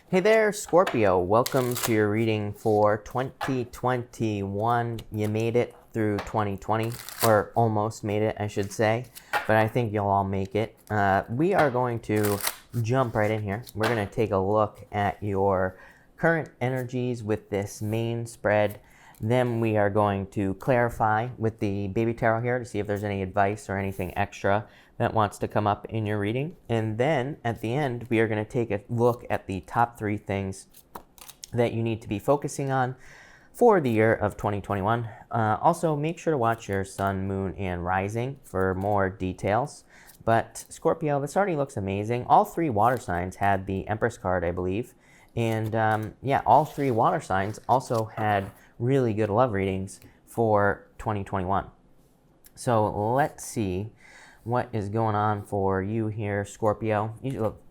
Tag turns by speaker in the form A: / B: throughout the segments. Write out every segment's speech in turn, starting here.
A: Hey there, Scorpio. Welcome to your reading for 2021. You made it through 2020, or almost made it, I should say, but I think you'll all make it. We are going to jump right in here. We're going to take a look at your current energies with this main spread. Then we are going to clarify with the baby tarot here to see if there's any advice or anything extra that wants to come up in your reading. And then at the end, we are going to take a look at the top 3 things that you need to be focusing on for the year of 2021. Also, make sure to watch your sun, moon, and rising for more details. But Scorpio, this already looks amazing. All 3 water signs had the Empress card, I believe. And yeah, all 3 water signs also had really good love readings for 2021. So let's see what is going on for you here, Scorpio.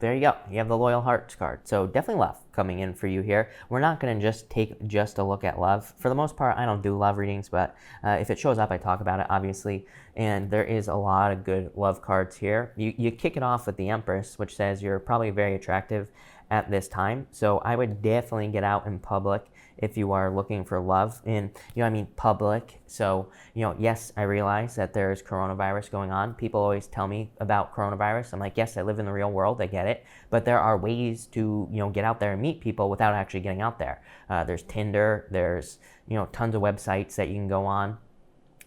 A: There you go. You have the Loyal Hearts card. So definitely love coming in for you here. We're not going to just take a look at love. For the most part, I don't do love readings, but if it shows up, I talk about it, obviously. And there is a lot of good love cards here. You kick it off with the Empress, which says you're probably very attractive at this time. So I would definitely get out in public if you are looking for love. And, public. So, yes, I realize that there's coronavirus going on. People always tell me about coronavirus. I'm like, yes, I live in the real world. I get it. But there are ways to, get out there and meet people without actually getting out there. There's Tinder. There's, tons of websites that you can go on.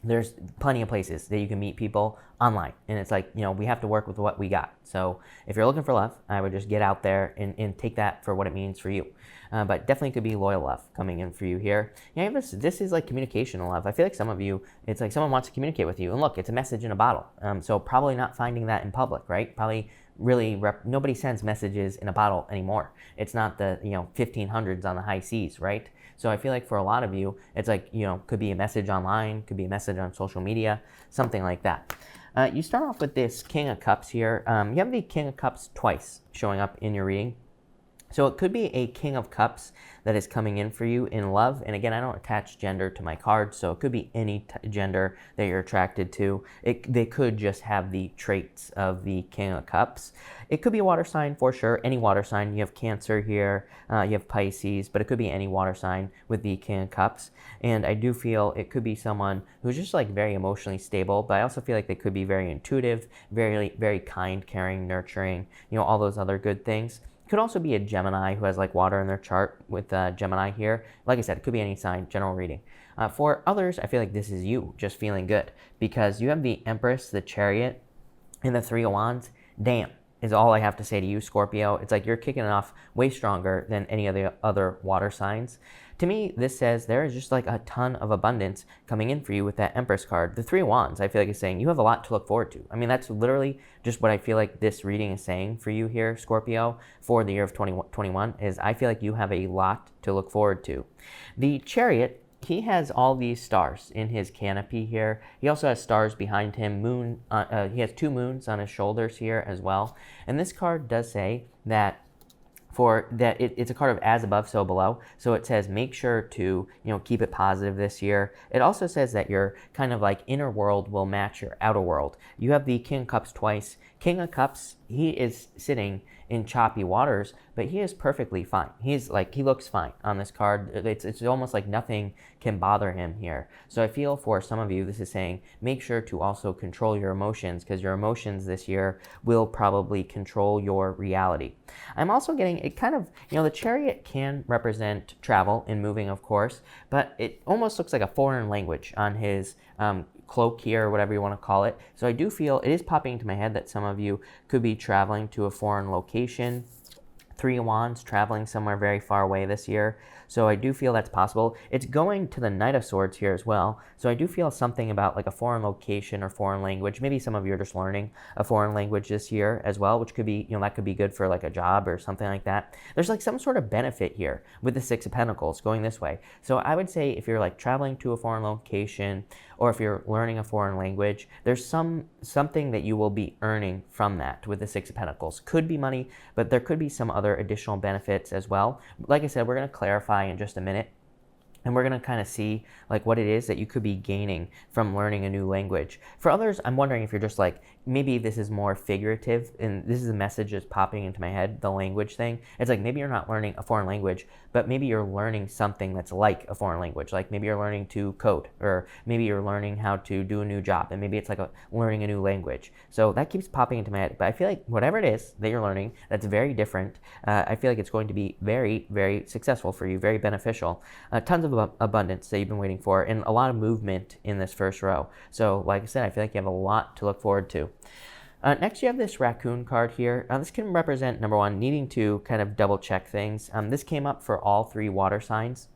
A: There's plenty of places that you can meet people online. And it's like, we have to work with what we got. So if you're looking for love, I would just get out there and take that for what it means for you. But definitely could be loyal love coming in for you here. This is like communication love. I feel like some of you, it's like someone wants to communicate with you. And look, it's a message in a bottle. So probably not finding that in public, right? Probably really nobody sends messages in a bottle anymore. It's not the 1500s on the high seas, right? So I feel like for a lot of you, it's like, could be a message online, could be a message on social media, something like that. You start off with this King of Cups here. You have the King of Cups twice showing up in your reading. So it could be a King of Cups that is coming in for you in love. And again, I don't attach gender to my cards, so it could be any gender that you're attracted to. They could just have the traits of the King of Cups. It could be a water sign for sure, any water sign. You have Cancer here, you have Pisces, but it could be any water sign with the King of Cups. And I do feel it could be someone who's just like very emotionally stable, but I also feel like they could be very intuitive, very, very kind, caring, nurturing, all those other good things. It could also be a Gemini who has like water in their chart with Gemini here. Like I said, it could be any sign, general reading. For others, I feel like this is you just feeling good because you have the Empress, the Chariot, and the 3 of Wands. Damn, is all I have to say to you, Scorpio. It's like you're kicking it off way stronger than any of the other water signs. To me, this says there is just like a ton of abundance coming in for you with that Empress card. The 3 of Wands, I feel like is saying you have a lot to look forward to. I mean, that's literally just what I feel like this reading is saying for you here, Scorpio, for the year of 2021, is I feel like you have a lot to look forward to. The Chariot, he has all these stars in his canopy here. He also has stars behind him. He has 2 moons on his shoulders here as well. And this card does say that it's a card of as above, so below. So it says make sure to keep it positive this year. It also says that your kind of like inner world will match your outer world. You have the King of Cups twice. King of Cups, he is sitting in choppy waters, but he is perfectly fine. He looks fine on this card. It's almost like nothing can bother him here. So I feel for some of you, this is saying make sure to also control your emotions because your emotions this year will probably control your reality. I'm also getting it kind of, the Chariot can represent travel and moving, of course, but it almost looks like a foreign language on his cloak here, or whatever you want to call it. So I do feel it is popping into my head that some of you could be traveling to a foreign location. 3 of Wands, traveling somewhere very far away this year. So I do feel that's possible. It's going to the Knight of Swords here as well. So I do feel something about like a foreign location or foreign language. Maybe some of you are just learning a foreign language this year as well, which could be, that could be good for like a job or something like that. There's like some sort of benefit here with the 6 of Pentacles going this way. So I would say if you're like traveling to a foreign location or if you're learning a foreign language, there's something that you will be earning from that with the 6 of Pentacles. Could be money, but there could be some other additional benefits as well. Like I said, we're going to clarify in just a minute. And we're going to kind of see like what it is that you could be gaining from learning a new language. For others, I'm wondering if you're just like maybe this is more figurative, and this is a message that's popping into my head, the language thing. It's like maybe you're not learning a foreign language, but maybe you're learning something that's like a foreign language. Like maybe you're learning to code, or maybe you're learning how to do a new job, and maybe it's like learning a new language. So that keeps popping into my head. But I feel like whatever it is that you're learning that's very different, I feel like it's going to be very, very successful for you, very beneficial. Tons of abundance that you've been waiting for, and a lot of movement in this first row. So like I said, I feel like you have a lot to look forward to. Next, you have this raccoon card here. This can represent, number one, needing to kind of double check things. This came up for all 3 water signs.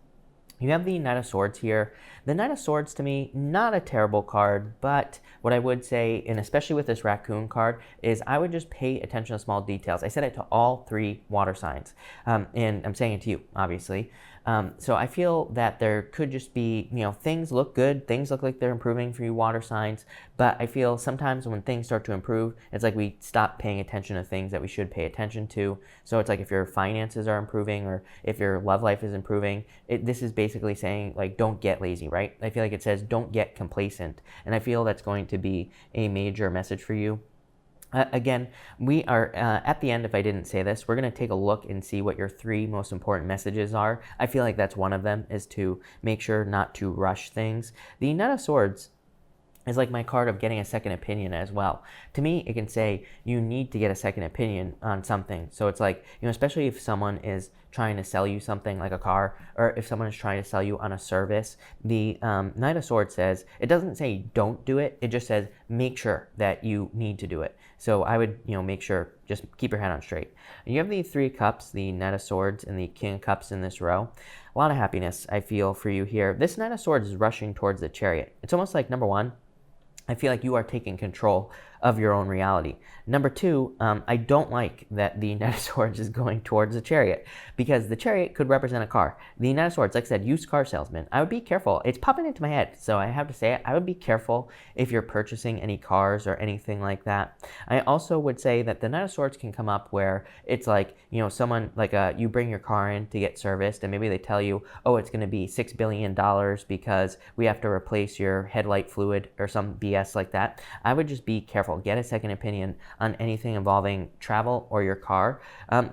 A: You have the Knight of Swords here. The Knight of Swords, to me, not a terrible card, but what I would say, and especially with this raccoon card, is I would just pay attention to small details. I said it to all 3 water signs, and I'm saying it to you, obviously. So I feel that there could just be, things look good, things look like they're improving for you water signs, but I feel sometimes when things start to improve, it's like we stop paying attention to things that we should pay attention to. So it's like if your finances are improving, or if your love life is improving, this is basically saying, like, don't get lazy, right? I feel like it says don't get complacent, and I feel that's going to be a major message for you. Again, we are at the end, if I didn't say this, we're going to take a look and see what your 3 most important messages are. I feel like that's one of them, is to make sure not to rush things. The Knight of Swords is like my card of getting a second opinion as well. To me, it can say you need to get a second opinion on something. So it's like, especially if someone is trying to sell you something like a car, or if someone is trying to sell you on a service, the Knight of Swords says, it doesn't say don't do it, it just says make sure that you need to do it. So I would, make sure, just keep your head on straight. You have the 3 cups, the Knight of Swords and the King of Cups in this row. A lot of happiness, I feel, for you here. This Knight of Swords is rushing towards the Chariot. It's almost like, number one, I feel like you are taking control of your own reality. Number 2, I don't like that the Knight of Swords is going towards the Chariot, because the Chariot could represent a car. The Knight of Swords, like I said, used car salesman. I would be careful. It's popping into my head, so I have to say it. I would be careful if you're purchasing any cars or anything like that. I also would say that the Knight of Swords can come up where it's like, someone, like you bring your car in to get serviced, and maybe they tell you, oh, it's going to be $6 billion because we have to replace your headlight fluid or some BS like that. I would just be careful. Get a second opinion on anything involving travel or your car.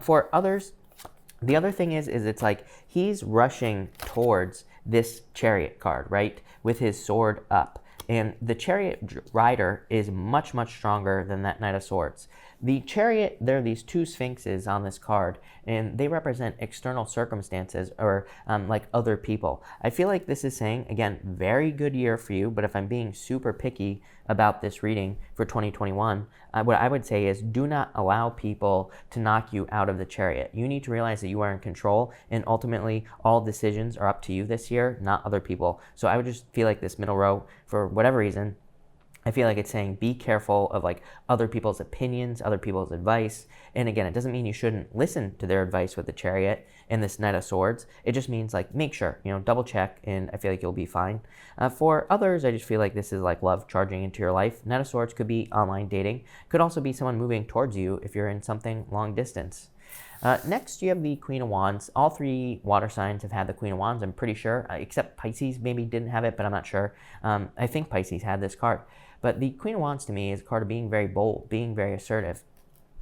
A: For others, the other thing is it's like he's rushing towards this Chariot card, right, with his sword up. And the Chariot rider is much, much stronger than that Knight of Swords. The Chariot, there are these 2 sphinxes on this card, and they represent external circumstances, or like other people. I feel like this is saying, again, very good year for you, but if I'm being super picky about this reading for 2021, what I would say is do not allow people to knock you out of the Chariot. You need to realize that you are in control, and ultimately all decisions are up to you this year, not other people. So I would just feel like this middle row, for whatever reason, I feel like it's saying be careful of like other people's opinions, other people's advice. And again, it doesn't mean you shouldn't listen to their advice with the Chariot and this Knight of Swords. It just means like make sure, double check, and I feel like you'll be fine. For others, I just feel like this is like love charging into your life. Knight of Swords could be online dating. Could also be someone moving towards you if you're in something long distance. Next, you have the Queen of Wands. All 3 water signs have had the Queen of Wands, I'm pretty sure, except Pisces maybe didn't have it, but I'm not sure. I think Pisces had this card. But the Queen of Wands to me is a card of being very bold, being very assertive.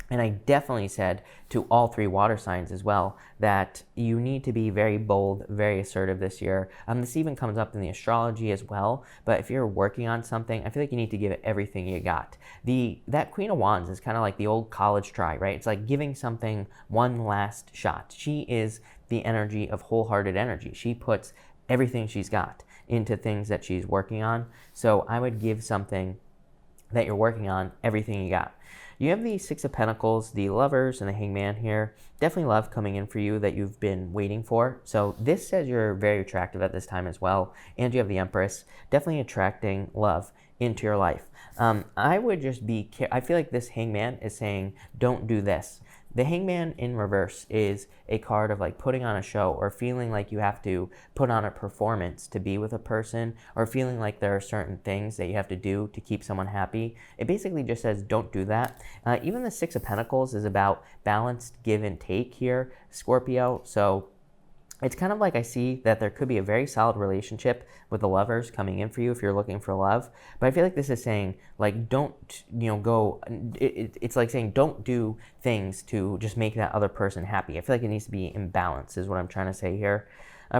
A: And I definitely said to all 3 water signs as well that you need to be very bold, very assertive this year. This even comes up in the astrology as well. But if you're working on something, I feel like you need to give it everything you got. That Queen of Wands is kind of like the old college try, right? It's like giving something one last shot. She is the energy of wholehearted energy. She puts everything she's got into things that she's working on. So I would give something that you're working on everything you got. You have the 6 of Pentacles, the Lovers, and the Hangman here. Definitely love coming in for you that you've been waiting for. So this says you're very attractive at this time as well. And you have the Empress, definitely attracting love into your life. I would just I feel like this Hangman is saying, don't do this. The Hangman in reverse is a card of like putting on a show, or feeling like you have to put on a performance to be with a person, or feeling like there are certain things that you have to do to keep someone happy. It basically just says don't do that. Even the 6 of Pentacles is about balanced give and take here, Scorpio. So it's kind of like I see that there could be a very solid relationship with the lovers coming in for you if you're looking for love. But I feel like this is saying, like, don't, go, it's like saying don't do things to just make that other person happy. I feel like it needs to be in balance is what I'm trying to say here.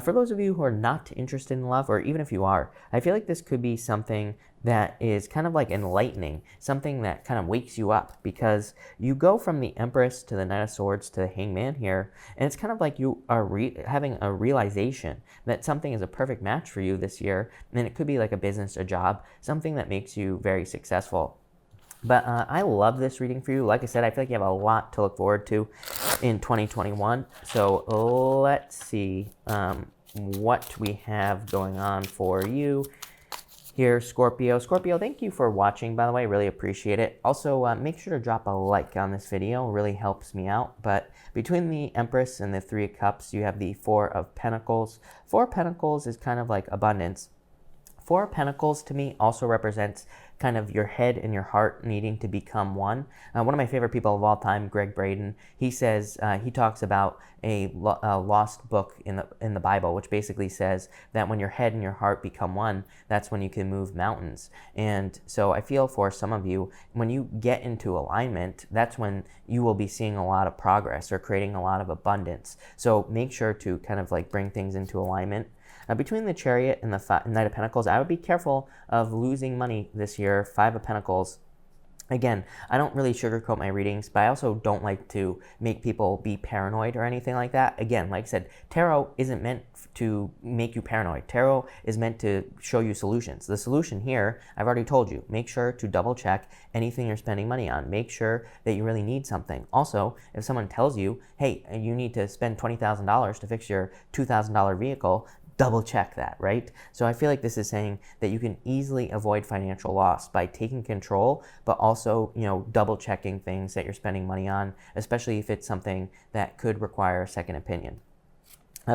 A: For those of you who are not interested in love, or even if you are, I feel like this could be something that is kind of like enlightening, something that kind of wakes you up, because you go from the Empress to the Knight of Swords to the Hangman here, and it's kind of like you are having a realization that something is a perfect match for you this year, and it could be like a business, a job, something that makes you very successful. But I love this reading for you. Like I said, I feel like you have a lot to look forward to in 2021. So let's see what we have going on for you here, Scorpio. Scorpio, thank you for watching, by the way. Really appreciate it. Also, make sure to drop a like on this video. It really helps me out. But between the Empress and the Three of Cups, you have the Four of Pentacles. Four of Pentacles is kind of like abundance. Four of Pentacles to me also represents kind of your head and your heart needing to become one. One of my favorite people of all time, Greg Braden, he says, he talks about a lost book in the Bible, which basically says that when your head and your heart become one, that's when you can move mountains. And so I feel for some of you, when you get into alignment, that's when you will be seeing a lot of progress or creating a lot of abundance. So make sure to kind of like bring things into alignment. Between the Chariot and the Knight of Pentacles, I would be careful of losing money this year. Five of Pentacles. Again, I don't really sugarcoat my readings, but I also don't like to make people be paranoid or anything like that. Again, like I said, tarot isn't meant to make you paranoid. Tarot is meant to show you solutions. The solution here, I've already told you, make sure to double check anything you're spending money on. Make sure that you really need something. Also, if someone tells you, hey, you need to spend $20,000 to fix your $2,000 vehicle, double check that, right? So I feel like this is saying that you can easily avoid financial loss by taking control, but also, double checking things that you're spending money on, especially if it's something that could require a second opinion.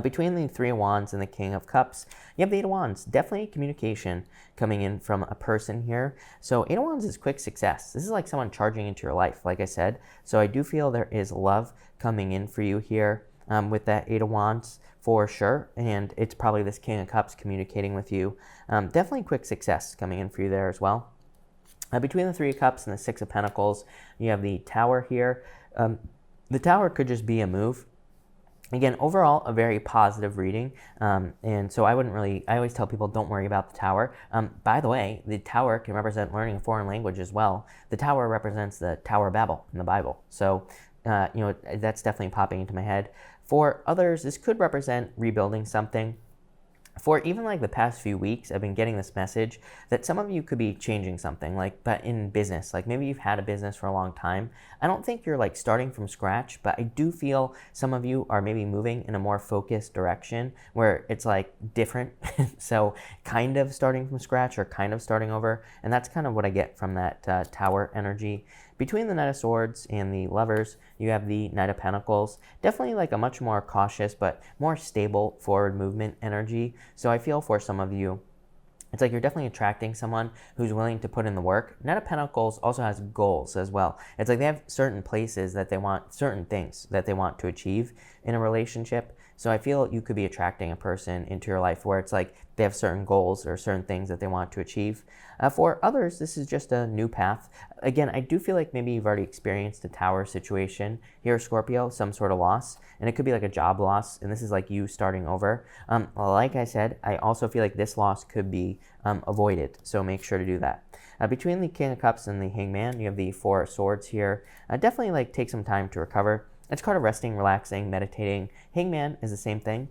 A: Between the Three of Wands and the King of Cups, you have the Eight of Wands. Definitely communication coming in from a person here. So Eight of Wands is quick success. This is like someone charging into your life, like I said. So I do feel there is love coming in for you here with that Eight of Wands for sure. And it's probably this King of Cups communicating with you. Definitely quick success coming in for you there as well. Between the Three of Cups and the Six of Pentacles, you have the Tower here. The Tower could just be a move. Again, overall, a very positive reading, and so I always tell people don't worry about the Tower. By the way, the Tower can represent learning a foreign language as well. The Tower represents the Tower of Babel in the Bible, so that's definitely popping into my head. For others, this could represent rebuilding something. For even like the past few weeks, I've been getting this message that some of you could be changing something, but in business, like maybe you've had a business for a long time. I don't think you're like starting from scratch, but I do feel some of you are maybe moving in a more focused direction where it's like different. So kind of starting from scratch or kind of starting over. And that's kind of what I get from that Tower energy. Between the Knight of Swords and the Lovers, you have the Knight of Pentacles. Definitely like a much more cautious but more stable forward movement energy. So I feel for some of you, it's like you're definitely attracting someone who's willing to put in the work. Knight of Pentacles also has goals as well. It's like they have certain places that they want, certain things that they want to achieve in a relationship. So I feel you could be attracting a person into your life where it's like they have certain goals or certain things that they want to achieve. For others, this is just a new path. Again, I do feel like maybe you've already experienced a Tower situation here, Scorpio, some sort of loss. And it could be like a job loss, and this is like you starting over. Like I said, I also feel like this loss could be avoided, so make sure to do that. Between the King of Cups and the Hangman, you have the Four of Swords here. Definitely like take some time to recover. It's kind of resting, relaxing, meditating. Hangman is the same thing.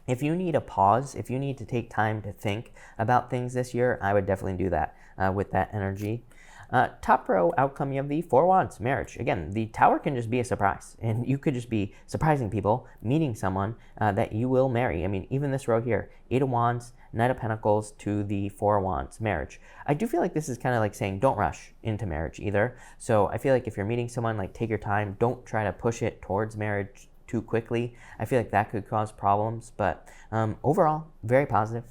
A: If you need a pause, if you need to take time to think about things this year, I would definitely do that with that energy. Top row outcome, you have the Four of Wands, marriage. Again, the Tower can just be a surprise, and you could just be surprising people, meeting someone that you will marry. I mean, even this row here, Eight of Wands, Knight of Pentacles to the Four of Wands, marriage. I do feel like this is kind of like saying don't rush into marriage either. So I feel like if you're meeting someone, like take your time, don't try to push it towards marriage too quickly. I feel like that could cause problems, but overall, very positive.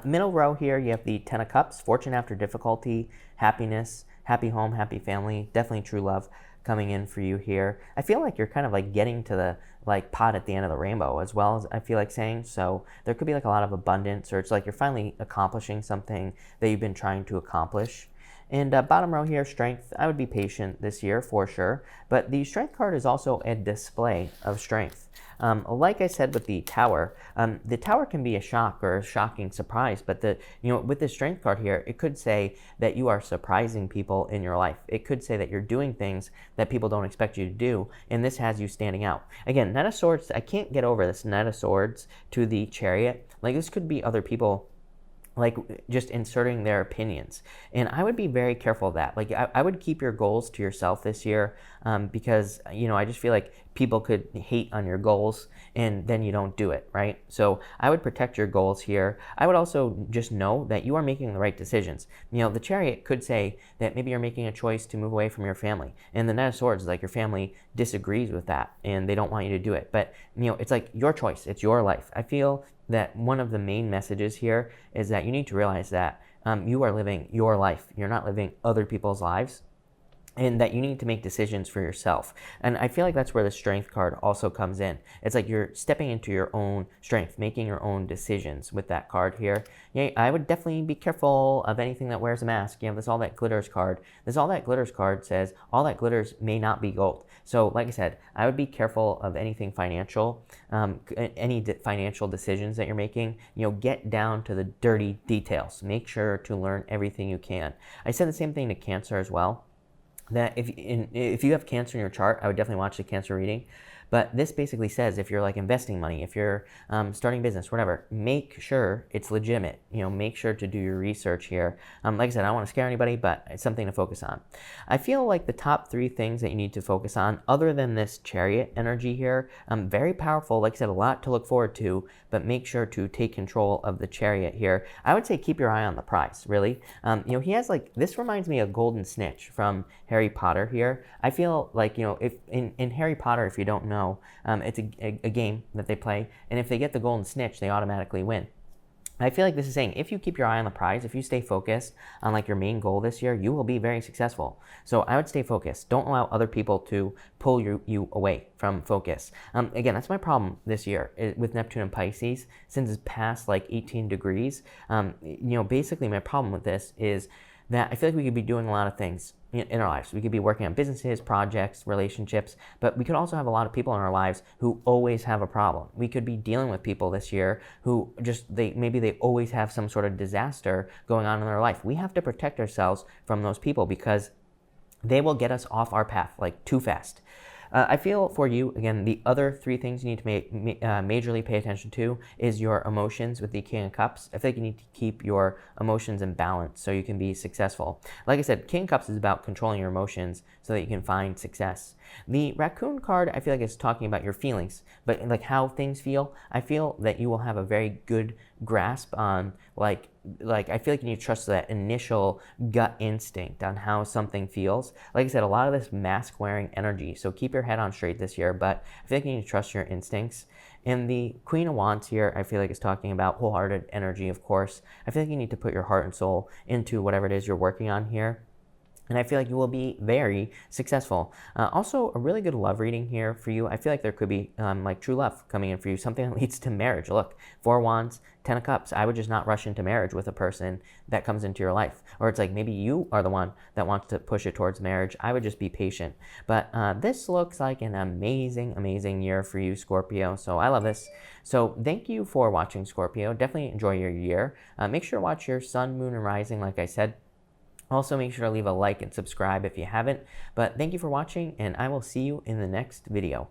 A: Middle row here, you have the Ten of Cups, fortune after difficulty, happiness, happy home, happy family, definitely true love coming in for you here. I feel like you're kind of like getting to the like pot at the end of the rainbow as well, as I feel like saying. So there could be like a lot of abundance, or it's like you're finally accomplishing something that you've been trying to accomplish. And bottom row here, strength. I would be patient this year for sure, but the strength card is also a display of strength. Like I said with the tower can be a shock or a shocking surprise, but with the strength card here, it could say that you are surprising people in your life. It could say that you're doing things that people don't expect you to do, and this has you standing out. Again, Knight of Swords, I can't get over this Knight of Swords to the Chariot. Like, this could be other people like just inserting their opinions. And I would be very careful of that. Like, I would keep your goals to yourself this year, because, I just feel like people could hate on your goals and then you don't do it, right? So I would protect your goals here. I would also just know that you are making the right decisions. The Chariot could say that maybe you're making a choice to move away from your family. And the Knight of Swords, like, your family disagrees with that and they don't want you to do it. But, it's like your choice. It's your life. I feel that one of the main messages here is that you need to realize that you are living your life. You're not living other people's lives, and that you need to make decisions for yourself. And I feel like that's where the strength card also comes in. It's like you're stepping into your own strength, making your own decisions with that card here. Yeah, I would definitely be careful of anything that wears a mask. This All That Glitters card. This All That Glitters card says all that glitters may not be gold. So like I said, I would be careful of anything financial, any financial decisions that you're making. Get down to the dirty details. Make sure to learn everything you can. I said the same thing to Cancer as well. That if you have Cancer in your chart, I would definitely watch the Cancer reading. But this basically says if you're like investing money, if you're starting business, whatever, make sure it's legitimate. Make sure to do your research here. Like I said, I don't want to scare anybody, but it's something to focus on. I feel like the top 3 things that you need to focus on, other than this Chariot energy here, very powerful. Like I said, a lot to look forward to, but make sure to take control of the Chariot here. I would say keep your eye on the prize, really. He has this reminds me of Golden Snitch from Harry Potter here. I feel like, if in Harry Potter, if you don't know, it's a game that they play, and if they get the golden snitch, they automatically win. I feel like this is saying if you keep your eye on the prize, if you stay focused on like your main goal this year, you will be very successful. So I would stay focused. Don't allow other people to pull you away from focus. Again, that's my problem this year with Neptune and Pisces. Since it's past like 18 degrees, basically my problem with this is that I feel like we could be doing a lot of things in our lives. We could be working on businesses, projects, relationships, but we could also have a lot of people in our lives who always have a problem. We could be dealing with people this year who maybe they always have some sort of disaster going on in their life. We have to protect ourselves from those people because they will get us off our path like too fast. I feel for you, again, the other 3 things you need to majorly pay attention to is your emotions with the King of Cups. I feel like you need to keep your emotions in balance so you can be successful. Like I said, King of Cups is about controlling your emotions so that you can find success. The Raccoon card, I feel like it's talking about your feelings, but like how things feel. I feel that you will have a very good grasp on like I feel like you need to trust that initial gut instinct on how something feels. Like I said, a lot of this mask wearing energy, so keep your head on straight this year, but I feel like you need to trust your instincts. And the Queen of Wands here, I feel like is talking about wholehearted energy, of course. I feel like you need to put your heart and soul into whatever it is you're working on here. And I feel like you will be very successful. Also, a really good love reading here for you. I feel like there could be like true love coming in for you, something that leads to marriage. Look, 4 Wands, 10 of Cups. I would just not rush into marriage with a person that comes into your life. Or it's like maybe you are the one that wants to push it towards marriage. I would just be patient. But this looks like an amazing, amazing year for you, Scorpio. So I love this. So thank you for watching, Scorpio. Definitely enjoy your year. Make sure to watch your sun, moon, and rising, like I said. Also, make sure to leave a like and subscribe if you haven't. But thank you for watching, and I will see you in the next video.